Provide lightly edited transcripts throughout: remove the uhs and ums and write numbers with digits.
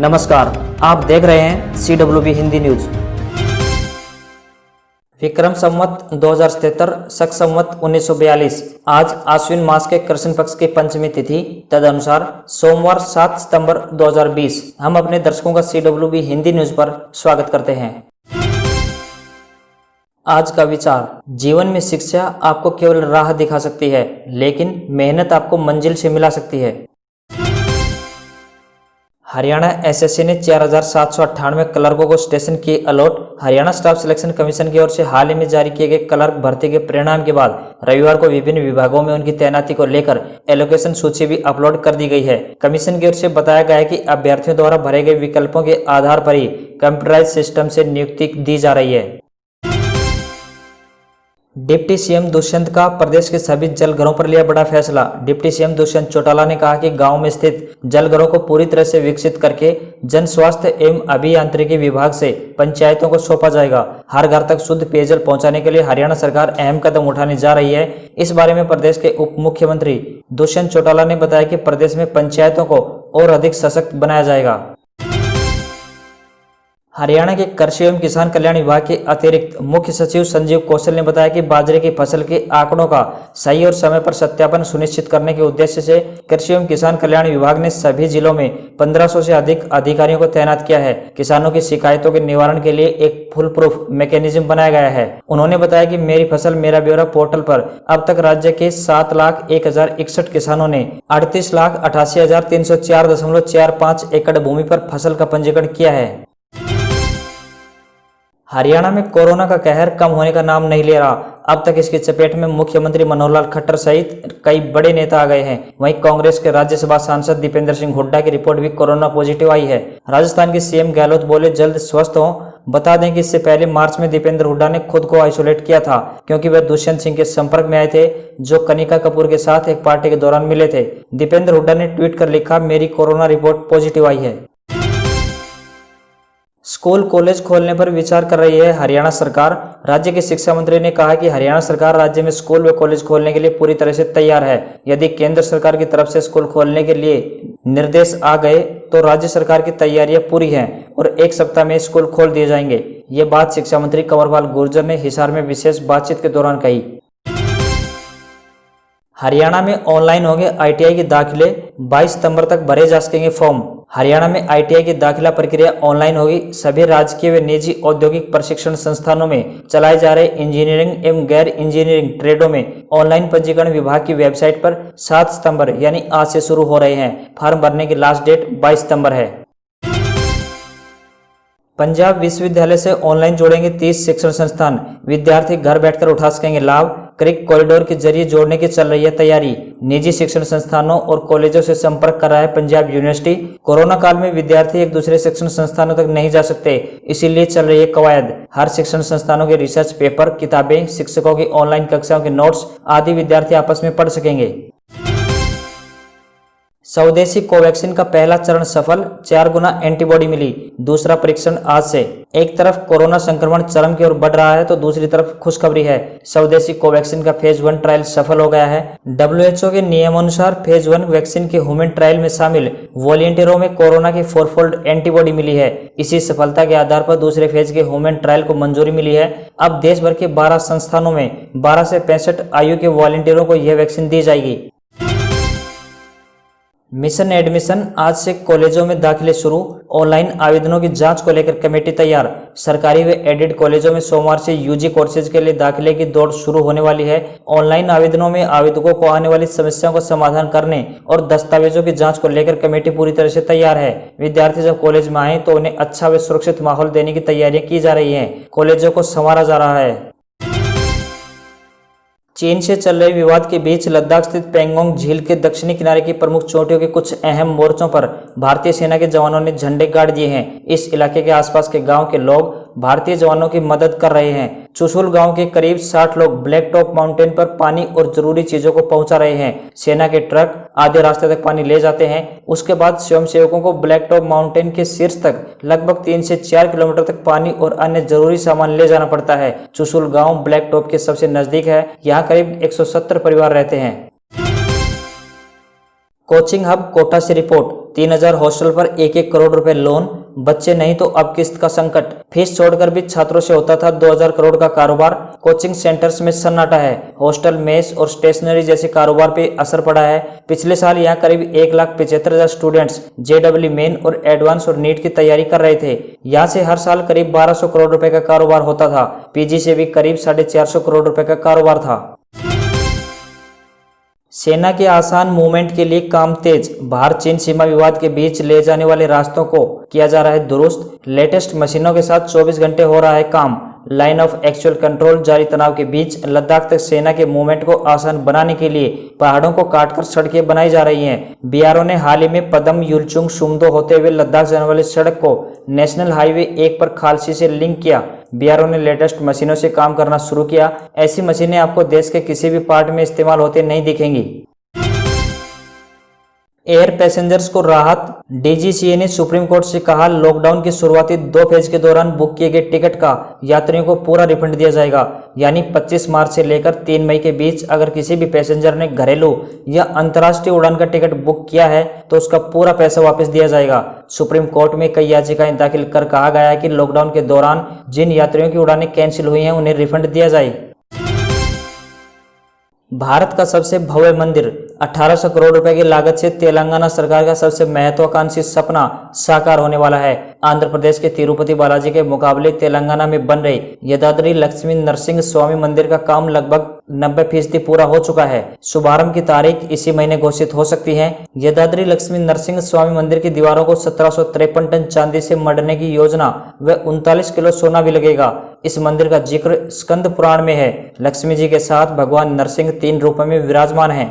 नमस्कार, आप देख रहे हैं CWB हिंदी न्यूज। विक्रम संवत 2077 शक संवत 1942 आज आश्विन मास के कृष्ण पक्ष की पंचमी तिथि तदनुसार सोमवार 7 सितंबर 2020। हम अपने दर्शकों का CWB हिंदी न्यूज पर स्वागत करते हैं। आज का विचार, जीवन में शिक्षा आपको केवल राह दिखा सकती है, लेकिन मेहनत आपको मंजिल से मिला सकती है। हरियाणा SSC ने 4798 क्लर्कों को स्टेशन किए allot. Haryana staff selection commission की ओर से हाल ही में जारी किए गए क्लर्क भर्ती के परिणाम के बाद रविवार को विभिन्न विभागों में उनकी तैनाती को लेकर एलोकेशन सूची भी अपलोड कर दी गई है। कमीशन की ओर से बताया गया है कि अभ्यर्थियों द्वारा भरे गए विकल्पों के आधार पर ही कंप्यूटराइज सिस्टम से नियुक्ति दी जा रही है। डिप्टी सीएम दुष्यंत का प्रदेश के सभी जलघरों पर लिया बड़ा फैसला। डिप्टी सीएम दुष्यंत चौटाला ने कहा कि गांव में स्थित जलघरों को पूरी तरह से विकसित करके जन स्वास्थ्य एवं अभियांत्रिकी विभाग से पंचायतों को सौंपा जाएगा। हर घर तक शुद्ध पेयजल पहुंचाने के लिए हरियाणा सरकार अहम कदम उठाने जा रही है। इस बारे में प्रदेश के उप मुख्यमंत्री दुष्यंत चौटाला ने बताया कि प्रदेश में पंचायतों को और अधिक सशक्त बनाया जाएगा। हरियाणा के कृषि एवं किसान कल्याण विभाग के अतिरिक्त मुख्य सचिव संजीव कौशल ने बताया कि बाजरे की फसल के आंकड़ों का सही और समय पर सत्यापन सुनिश्चित करने के उद्देश्य से कृषि एवं किसान कल्याण विभाग ने सभी जिलों में 1500 से अधिक अधिकारियों को तैनात किया है। किसानों की शिकायतों के निवारण के लिए एक फुल प्रूफ मैकेनिज्म बनाया गया है। उन्होंने बताया कि मेरी फसल मेरा ब्यौरा पोर्टल पर अब तक राज्य के 7,01,061 किसानों ने 38,88,304.45 एकड़ भूमि पर फसल का पंजीकरण किया है। हरियाणा में कोरोना का कहर कम होने का नाम नहीं ले रहा। अब तक इसकी चपेट में मुख्यमंत्री मनोहर लाल खट्टर सहित कई बड़े नेता आ गए हैं। वहीं कांग्रेस के राज्यसभा सांसद दीपेंद्र सिंह हुड्डा की रिपोर्ट भी कोरोना पॉजिटिव आई है। राजस्थान के सीएम गहलोत बोले जल्द स्वस्थ हों। बता दें कि इससे पहले मार्च में दीपेंद्र हुड्डा ने खुद को आइसोलेट किया था, क्योंकि वह दुष्यंत सिंह के संपर्क में आए थे, जो कनिका कपूर के साथ एक पार्टी के दौरान मिले थे। दीपेंद्र हुड्डा ने ट्वीट कर लिखा, मेरी कोरोना रिपोर्ट पॉजिटिव आई है। स्कूल कॉलेज खोलने पर विचार कर रही है हरियाणा सरकार। राज्य के शिक्षा मंत्री ने कहा कि हरियाणा सरकार राज्य में स्कूल व कॉलेज खोलने के लिए पूरी तरह से तैयार है। यदि केंद्र सरकार की तरफ से स्कूल खोलने के लिए निर्देश आ गए तो राज्य सरकार की तैयारियां पूरी हैं और एक सप्ताह में स्कूल खोल दिए जाएंगे। ये बात शिक्षा मंत्री कंवरपाल गुर्जर ने हिसार में विशेष बातचीत के दौरान कही। हरियाणा में ऑनलाइन होंगे ITI के दाखिले। 22 सितंबर तक भरे जा सकेंगे फॉर्म। हरियाणा में ITI की दाखिला प्रक्रिया ऑनलाइन होगी। सभी राजकीय व निजी औद्योगिक प्रशिक्षण संस्थानों में चलाए जा रहे इंजीनियरिंग एवं गैर इंजीनियरिंग ट्रेडों में ऑनलाइन पंजीकरण विभाग की वेबसाइट पर 7 सितंबर यानी आज से शुरू हो रहे हैं। फॉर्म भरने की लास्ट डेट 22 सितंबर है। पंजाब विश्वविद्यालय से ऑनलाइन जोड़ेंगे 30 शिक्षण संस्थान। विद्यार्थी घर बैठकर उठा सकेंगे लाभ। क्रिक कॉरिडोर के जरिए जोड़ने की चल रही है तैयारी। निजी शिक्षण संस्थानों और कॉलेजों से संपर्क कर रहा है पंजाब यूनिवर्सिटी। कोरोना काल में विद्यार्थी एक दूसरे शिक्षण संस्थानों तक नहीं जा सकते, इसीलिए चल रही है कवायद। हर शिक्षण संस्थानों के रिसर्च पेपर, किताबें, शिक्षकों की ऑनलाइन कक्षाओं के नोट्स आदि विद्यार्थी आपस में पढ़ सकेंगे। स्वदेशी कोवैक्सीन का पहला चरण सफल, 4 गुना एंटीबॉडी मिली। दूसरा परीक्षण आज से। एक तरफ कोरोना संक्रमण चरम की ओर बढ़ रहा है तो दूसरी तरफ खुशखबरी है। स्वदेशी कोवैक्सीन का फेज 1 ट्रायल सफल हो गया है। WHO के नियमानुसार फेज 1 वैक्सीन के ह्यूमन ट्रायल में शामिल वॉलंटियरों में कोरोना की 4-फोल्ड एंटीबॉडी मिली है। इसी सफलता के आधार पर दूसरे फेज के ह्यूमन ट्रायल को मंजूरी मिली है। अब देश भर के 12 संस्थानों में 12 से 65 आयु के वॉलंटियरों को यह वैक्सीन दी जाएगी। मिशन एडमिशन आज से कॉलेजों में दाखिले शुरू। ऑनलाइन आवेदनों की जांच को लेकर कमेटी तैयार। सरकारी व एडेड कॉलेजों में सोमवार से UG कोर्सेज के लिए दाखिले की दौड़ शुरू होने वाली है। ऑनलाइन आवेदनों में आवेदकों को आने वाली समस्याओं का समाधान करने और दस्तावेजों की जांच को लेकर कमेटी पूरी तरह से तैयार है। विद्यार्थी जब कॉलेज में आए तो उन्हें अच्छा व सुरक्षित माहौल देने की तैयारियां की जा रही है। कॉलेजों को संवारा जा रहा है। चीन से चल रहे विवाद के बीच लद्दाख स्थित पेंगोंग झील के दक्षिणी किनारे की प्रमुख चोटियों के कुछ अहम मोर्चों पर भारतीय सेना के जवानों ने झंडे गाड़ दिए हैं। इस इलाके के आसपास के गांव के लोग भारतीय जवानों की मदद कर रहे हैं। चुशुल गांव के करीब 60 लोग ब्लैक टॉप माउंटेन पर पानी और जरूरी चीजों को पहुंचा रहे हैं। सेना के ट्रक आधे रास्ते तक पानी ले जाते हैं। उसके बाद स्वयंसेवकों को ब्लैक टॉप माउंटेन के शीर्ष तक लगभग 3 से 4 किलोमीटर तक पानी और अन्य जरूरी सामान ले जाना पड़ता है। चुशुल गांव ब्लैक टॉप के सबसे नजदीक है। यहाँ करीब 170 परिवार रहते हैं। कोचिंग हब कोटा से रिपोर्ट, 3000 हॉस्टल पर 1-1 करोड़ रुपए लोन, बच्चे नहीं तो अब किस्त का संकट। फीस छोड़कर भी छात्रों से होता था 2000 करोड़ का कारोबार। कोचिंग सेंटर्स में सन्नाटा है। हॉस्टल, मेस और स्टेशनरी जैसे कारोबार पे असर पड़ा है। पिछले साल यहाँ करीब 1,75,000 स्टूडेंट्स JEE मेन और एडवांस और नीट की तैयारी कर रहे थे। यहाँ से हर साल करीब 1200 करोड़ रुपए का कारोबार होता था। PG से भी करीब 450 करोड़ रुपए का कारोबार था। सेना के आसान मूवमेंट के लिए काम तेज। भारत चीन सीमा विवाद के बीच ले जाने वाले रास्तों को किया जा रहा है दुरुस्त। लेटेस्ट मशीनों के साथ 24 घंटे हो रहा है काम। लाइन ऑफ एक्चुअल कंट्रोल जारी तनाव के बीच लद्दाख तक सेना के मूवमेंट को आसान बनाने के लिए पहाड़ों को काटकर सड़कें बनाई जा रही हैं। BRO ने हाल ही में पदम युलचुंग सुमदो होते हुए लद्दाख जाने वाली सड़क को नेशनल हाईवे 1 पर खालसी से लिंक किया। BRO ने लेटेस्ट मशीनों से काम करना शुरू किया। ऐसी मशीनें आपको देश के किसी भी पार्ट में इस्तेमाल होते नहीं दिखेंगी। एयर पैसेंजर्स को राहत। DGCA ने सुप्रीम कोर्ट से कहा, लॉकडाउन की शुरुआती 2 फेज के दौरान बुक किए गए टिकट का यात्रियों को पूरा रिफंड दिया जाएगा। यानी 25 मार्च से लेकर 3 मई के बीच अगर किसी भी पैसेंजर ने घरेलू या अंतर्राष्ट्रीय उड़ान का टिकट बुक किया है तो उसका पूरा पैसा वापस दिया जाएगा। सुप्रीम कोर्ट में कई याचिकाएं दाखिल कर कहा गया है कि लॉकडाउन के दौरान जिन यात्रियों की उड़ानें कैंसिल हुई हैं उन्हें रिफंड दिया जाए। भारत का सबसे भव्य मंदिर। 1800 करोड़ रुपए की लागत से तेलंगाना सरकार का सबसे महत्वाकांक्षी सपना साकार होने वाला है। आंध्र प्रदेश के तिरुपति बालाजी के मुकाबले तेलंगाना में बन रहे यदाद्री लक्ष्मी नरसिंह स्वामी मंदिर का काम लगभग 90% पूरा हो चुका है। शुभारंभ की तारीख इसी महीने घोषित हो सकती है। यदाद्री लक्ष्मी नरसिंह स्वामी मंदिर की दीवारों को 1753 टन चांदी से मढ़ने की योजना व 39 किलो सोना भी लगेगा। इस मंदिर का जिक्र स्कंद पुराण में है। लक्ष्मी जी के साथ भगवान नरसिंह 3 रूपों में विराजमान हैं।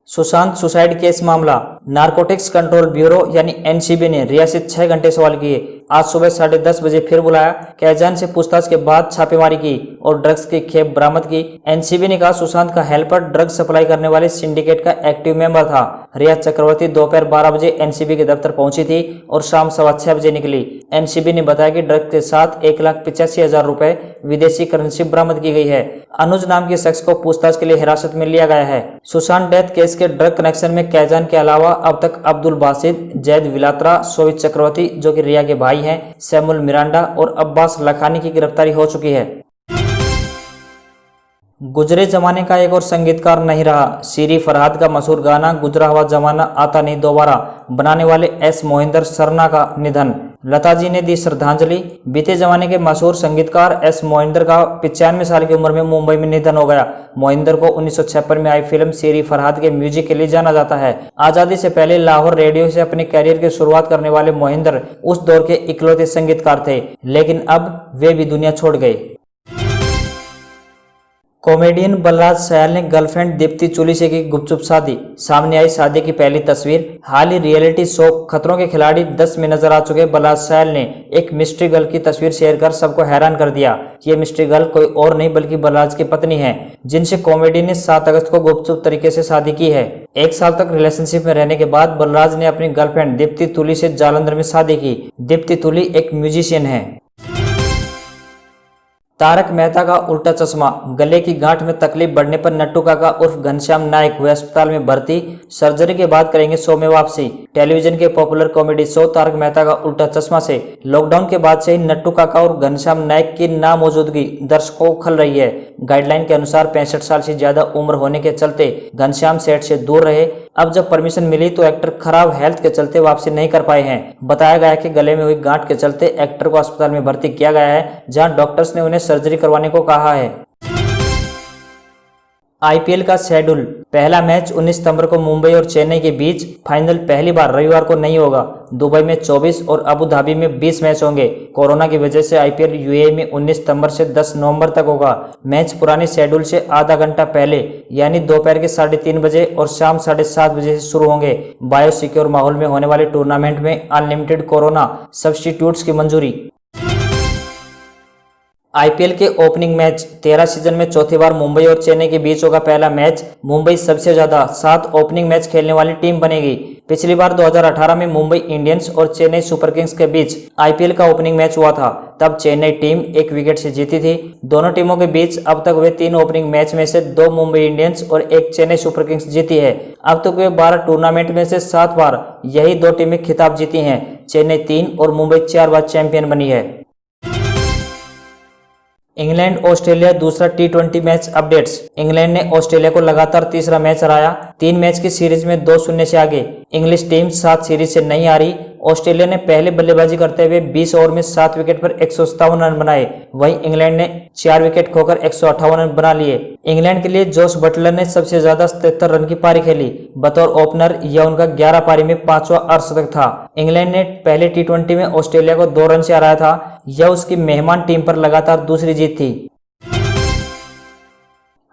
सुशांत सुसाइड केस मामला। नारकोटिक्स कंट्रोल ब्यूरो यानी NCB ने रिया से 6 घंटे सवाल किए। आज सुबह 10:30 बजे फिर बुलाया। कैजान से पूछताछ के बाद छापेमारी की और ड्रग्स की खेप बरामद की। NCB ने कहा, सुशांत का हेल्पर ड्रग सप्लाई करने वाले सिंडिकेट का एक्टिव मेंबर था। रिया चक्रवर्ती दोपहर 12 बजे NCB के दफ्तर पहुंची थी और शाम 6:15 बजे निकली। NCB ने बताया कि ड्रग के साथ 1,85,000 रुपए विदेशी करेंसी बरामद की गई है। अनुज नाम के शख्स को पूछताछ के लिए हिरासत में लिया गया है। सुशांत डेथ केस के ड्रग कनेक्शन में कैजान के अलावा अब तक अब्दुल बासित, जैद विलात्रा, सोवित चक्रवर्ती जो कि रिया के भाई हैं, सैमुल मिरांडा और अब्बास लखानी की गिरफ्तारी हो चुकी है। गुजरे जमाने का एक और संगीतकार नहीं रहा। सीरी फरहाद का मशहूर गाना गुजरा हुआ जमाना आता नहीं दोबारा बनाने वाले S मोहिंदर सरना का निधन। लता जी ने दी श्रद्धांजलि। बीते जमाने के मशहूर संगीतकार S मोहिंदर का 95 साल की उम्र में मुंबई में निधन हो गया। मोहिंदर को 1956 में आई फिल्म सीरी फरहाद के म्यूजिक के लिए जाना जाता है। आजादी से पहले लाहौर रेडियो से अपने कैरियर की शुरुआत करने वाले मोहिंदर उस दौर के इकलौते संगीतकार थे, लेकिन अब वे भी दुनिया छोड़ गए। कॉमेडियन बलराज सहल ने गर्लफ्रेंड दीप्ति चुली से की गुपचुप शादी। सामने आई शादी की पहली तस्वीर। हाल ही रियलिटी शो खतरों के खिलाड़ी 10 में नजर आ चुके बलराज सहल ने एक मिस्ट्री गर्ल की तस्वीर शेयर कर सबको हैरान कर दिया। ये मिस्ट्री गर्ल कोई और नहीं बल्कि बलराज की पत्नी है, जिनसे कॉमेडी ने 7 अगस्त को गुपचुप तरीके से शादी की है। 1 साल तक रिलेशनशिप में रहने के बाद बलराज ने अपनी गर्लफ्रेंड दीप्ति तुली से जालंधर में शादी की। दीप्ति तुली एक म्यूजिशियन है। तारक मेहता का उल्टा चश्मा। गले की गांठ में तकलीफ बढ़ने पर नट्टू काका उर्फ घनश्याम नायक हुए अस्पताल में भर्ती। सर्जरी के बाद करेंगे शो में वापसी। टेलीविजन के popular comedy show Taarak Mehta ka Ooltah चश्मा से लॉकडाउन के बाद से ही नट्टू काका और घनश्याम नायक की नामौजूदगी दर्शकों को खल रही है। गाइडलाइन के अनुसार 65 साल से ज्यादा उम्र होने के चलते घनश्याम सेट से दूर रहे। अब जब परमिशन मिली तो एक्टर खराब हेल्थ के चलते वापसी नहीं कर पाए हैं। बताया गया है कि गले में हुई गांठ के चलते एक्टर को अस्पताल में भर्ती किया गया है, जहां डॉक्टर्स ने उन्हें सर्जरी करवाने को कहा है। IPL का शेड्यूल। पहला मैच 19 सितंबर को मुंबई और चेन्नई के बीच। फाइनल पहली बार रविवार को नहीं होगा। दुबई में 24 और अबू धाबी में 20 मैच होंगे। कोरोना की वजह से IPL UAE में 19 सितंबर से 10 नवंबर तक होगा। मैच पुराने शेड्यूल से आधा घंटा पहले यानी दोपहर के 3:30 बजे और शाम 7:30 बजे से शुरू होंगे। बायो सिक्योर माहौल में होने वाले टूर्नामेंट में अनलिमिटेड कोरोना सब्स्टिट्यूट्स की मंजूरी। आईपीएल के ओपनिंग मैच 13 सीजन में चौथी बार मुंबई और चेन्नई के बीच होगा पहला मैच। मुंबई सबसे ज्यादा 7 ओपनिंग मैच खेलने वाली टीम बनेगी। पिछली बार 2018 में मुंबई इंडियंस और चेन्नई सुपर किंग्स के बीच आईपीएल का ओपनिंग मैच हुआ था। तब चेन्नई टीम 1 विकेट से जीती थी। दोनों टीमों के बीच अब तक हुए 3 ओपनिंग मैच में से 2 मुंबई इंडियंस और 1 चेन्नई सुपर किंग्स जीती है। अब तक हुए 12 टूर्नामेंट में से 7 बार यही 2 टीमें खिताब जीती हैं। चेन्नई 3 और मुंबई 4 बार चैंपियन बनी है। इंग्लैंड ऑस्ट्रेलिया दूसरा टी20 मैच अपडेट्स। इंग्लैंड ने ऑस्ट्रेलिया को लगातार तीसरा मैच हराया। 3 मैच की सीरीज में 2-0 से आगे। इंग्लिश टीम 7 सीरीज से नहीं हारी। ऑस्ट्रेलिया ने पहले बल्लेबाजी करते हुए 20 ओवर में 7 विकेट पर 157 रन बनाए। वहीं इंग्लैंड ने 4 विकेट खोकर 158 रन बना लिए। इंग्लैंड के लिए जोश बटलर ने सबसे ज्यादा 77 रन की पारी खेली। बतौर ओपनर यह उनका 11 पारी में 5वां अर्धशतक था। इंग्लैंड ने पहले टी20 में ऑस्ट्रेलिया को 2 रन से हराया था। यह उसकी मेहमान टीम पर लगातार दूसरी जीत थी।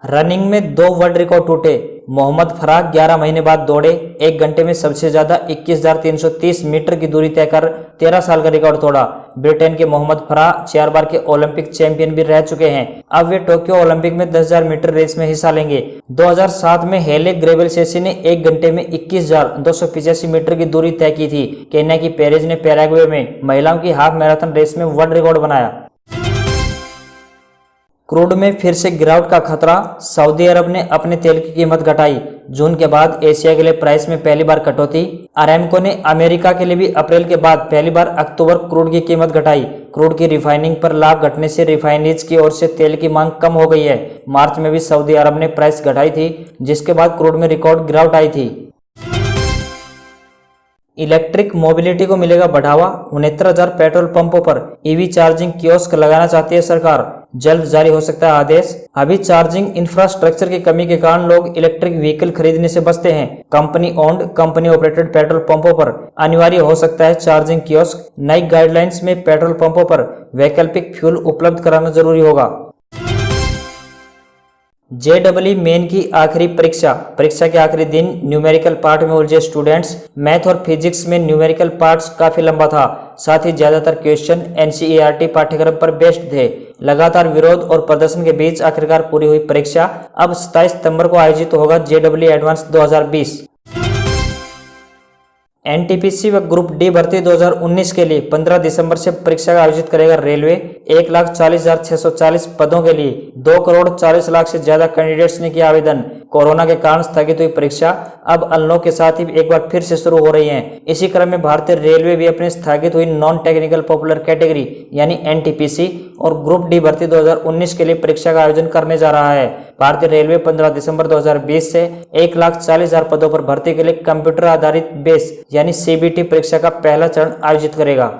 रनिंग में 2 वर्ल्ड रिकॉर्ड टूटे। मोहम्मद फराह 11 महीने बाद दौड़े। 1 घंटे में सबसे ज्यादा 21,330 मीटर की दूरी तय कर 13 साल का रिकॉर्ड तोड़ा। ब्रिटेन के मोहम्मद फराह 4 बार के ओलंपिक चैंपियन भी रह चुके हैं। अब वे टोक्यो ओलंपिक में 10,000 मीटर रेस में हिस्सा लेंगे। 2007 में हेले ग्रेवेलसेसी ने 1 घंटे में 21,285 मीटर की दूरी तय की थी। केन्या की पेरेज ने पैराग्वे में महिलाओं की हाफ मैराथन रेस में वर्ल्ड रिकॉर्ड बनाया। क्रूड में फिर से गिरावट का खतरा। सऊदी अरब ने अपने तेल की कीमत घटाई। जून के बाद एशिया के लिए प्राइस में पहली बार कटौती। अरामको ने अमेरिका के लिए भी अप्रैल के बाद पहली बार अक्टूबर क्रूड की कीमत घटाई। क्रूड की रिफाइनिंग पर लाभ घटने से रिफाइनरीज की ओर से तेल की मांग कम हो गई है। मार्च में भी सऊदी अरब ने प्राइस घटाई थी, जिसके बाद क्रूड में रिकॉर्ड गिरावट आई थी। इलेक्ट्रिक मोबिलिटी को मिलेगा बढ़ावा। 69,000 पेट्रोल पंपों पर ईवी चार्जिंग कियोस्क लगाना चाहती है सरकार। जल्द जारी हो सकता है आदेश। अभी चार्जिंग इंफ्रास्ट्रक्चर की कमी के कारण लोग इलेक्ट्रिक व्हीकल खरीदने से बचते हैं। Company owned, company operated petrol पंपों पर अनिवार्य हो सकता है चार्जिंग कियोस्क। नई गाइडलाइंस में पेट्रोल पंपों पर वैकल्पिक फ्यूल उपलब्ध कराना जरूरी होगा। JEE मेन की आखिरी परीक्षा के आखिरी दिन न्यूमेरिकल पार्ट में उलझे स्टूडेंट्स। मैथ और फिजिक्स में न्यूमेरिकल पार्ट्स काफी लंबा था। साथ ही ज्यादातर क्वेश्चन NCERT पाठ्यक्रम पर बेस्ड थे। लगातार विरोध और प्रदर्शन के बीच आखिरकार पूरी हुई परीक्षा। अब 27 सितंबर को आयोजित होगा JEE एडवांस 2020। NTPC व ग्रुप डी भर्ती 2019 के लिए 15 दिसंबर से परीक्षा का आयोजित करेगा रेलवे। 1,40,640 पदों के लिए 2 करोड़ 40 लाख से ज्यादा कैंडिडेट्स ने किया आवेदन। कोरोना के कारण स्थगित हुई परीक्षा अब अनलॉक के साथ ही एक बार फिर से शुरू हो रही है। इसी क्रम में भारतीय रेलवे भी अपनी स्थगित हुई नॉन टेक्निकल पॉपुलर कैटेगरी यानी NTPC और ग्रुप डी भर्ती 2019 के लिए परीक्षा का आयोजन करने जा रहा है। भारतीय रेलवे 15 दिसंबर 2020 से 1,40,000 पदों पर भर्ती के लिए कंप्यूटर आधारित बेस यानी CBT परीक्षा का पहला चरण आयोजित करेगा।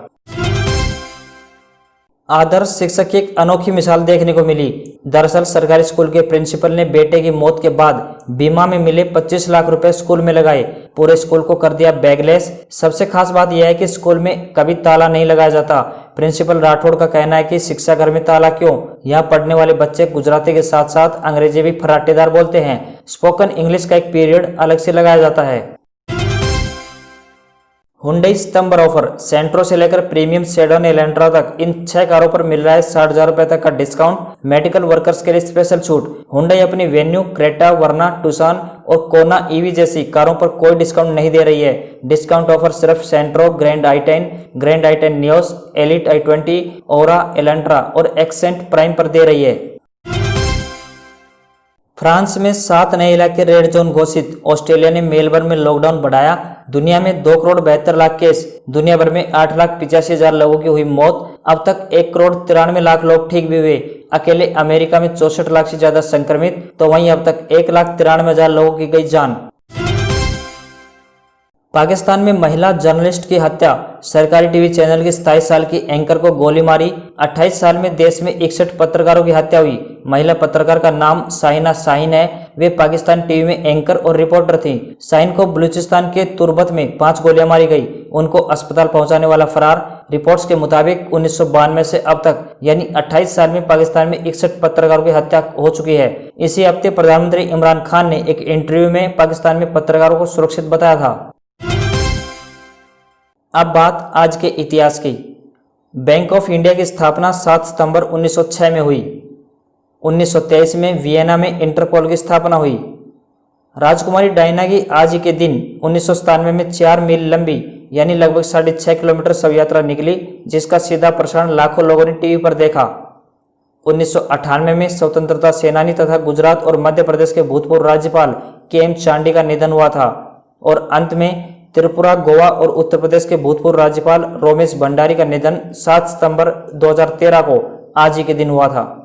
आदर्श शिक्षक की एक अनोखी मिसाल देखने को मिली। दरअसल सरकारी स्कूल के प्रिंसिपल ने बेटे की मौत के बाद बीमा में मिले 25 लाख रुपए स्कूल में लगाए। पूरे स्कूल को कर दिया बैगलेस। सबसे खास बात यह है कि स्कूल में कभी ताला नहीं लगाया जाता। प्रिंसिपल राठौड़ का कहना है कि शिक्षा घर में ताला क्यों? यहाँ पढ़ने वाले बच्चे गुजराती के साथ साथ अंग्रेजी भी फराटेदार बोलते हैं। स्पोकन इंग्लिश का एक पीरियड अलग से लगाया जाता है। हुंडई सितंबर ऑफर। सेंट्रो से लेकर प्रीमियम सेडन एलेंट्रा तक इन 6 कारों पर मिल रहा है 60,000 रुपए तक का डिस्काउंट। मेडिकल वर्कर्स के लिए स्पेशल छूट। हुंडई अपनी वेन्यू, क्रेटा, वर्ना, टुसान और कोना ईवी जैसी कारों पर कोई डिस्काउंट नहीं दे रही है। डिस्काउंट ऑफर सिर्फ Santro, Grand i10 Nios, Elite i20, Aura, Elantra और एक्सेंट प्राइम पर दे रही है। फ्रांस में 7 नए इलाके रेड जोन घोषित। ऑस्ट्रेलिया ने मेलबर्न में लॉकडाउन बढ़ाया। दुनिया में 2 करोड़ 72 लाख केस। दुनिया भर में 8,85,000 लोगों की हुई मौत। अब तक 1 करोड़ 93 लाख लोग ठीक भी हुए। अकेले अमेरिका में 64 लाख से ज्यादा संक्रमित, तो वहीं अब तक 1,93,000 लोगों की गई जान। पाकिस्तान में महिला जर्नलिस्ट की हत्या। सरकारी टीवी चैनल की 27 साल की एंकर को गोली मारी। 28 साल में देश में 61 पत्रकारों की हत्या हुई। महिला पत्रकार का नाम साहिना शाहीन है। वे पाकिस्तान टीवी में एंकर और रिपोर्टर थी। शाहीन को बलूचिस्तान के तुर्बत में 5 गोलियां मारी गई। उनको अस्पताल पहुंचाने वाला फरार। रिपोर्ट्स के मुताबिक 1992 से अब तक यानी 28 साल में पाकिस्तान में 61 पत्रकारों की हत्या हो चुकी है। इसी हफ्ते प्रधानमंत्री इमरान खान ने एक इंटरव्यू में पाकिस्तान में पत्रकारों को सुरक्षित बताया था। अब बात आज के इतिहास की। बैंक ऑफ इंडिया की स्थापना 7 सितंबर 1906 में हुई। 1923 में वियना में इंटरपोल की स्थापना हुई। राजकुमारी डायना की आज ही के दिन 1997 में 4 मील लंबी यानी लगभग 6.5 किलोमीटर शव यात्रा निकली, जिसका सीधा प्रसारण लाखों लोगों ने टीवी पर देखा। 1998 में स्वतंत्रता सेनानी तथा गुजरात और मध्य प्रदेश के भूतपूर्व राज्यपाल के.एम. चांडी का निधन हुआ था। और अंत में त्रिपुरा, गोवा और उत्तर प्रदेश के भूतपूर्व राज्यपाल रोमेश भंडारी का निधन 7 सितंबर 2013 को आज ही के दिन हुआ था।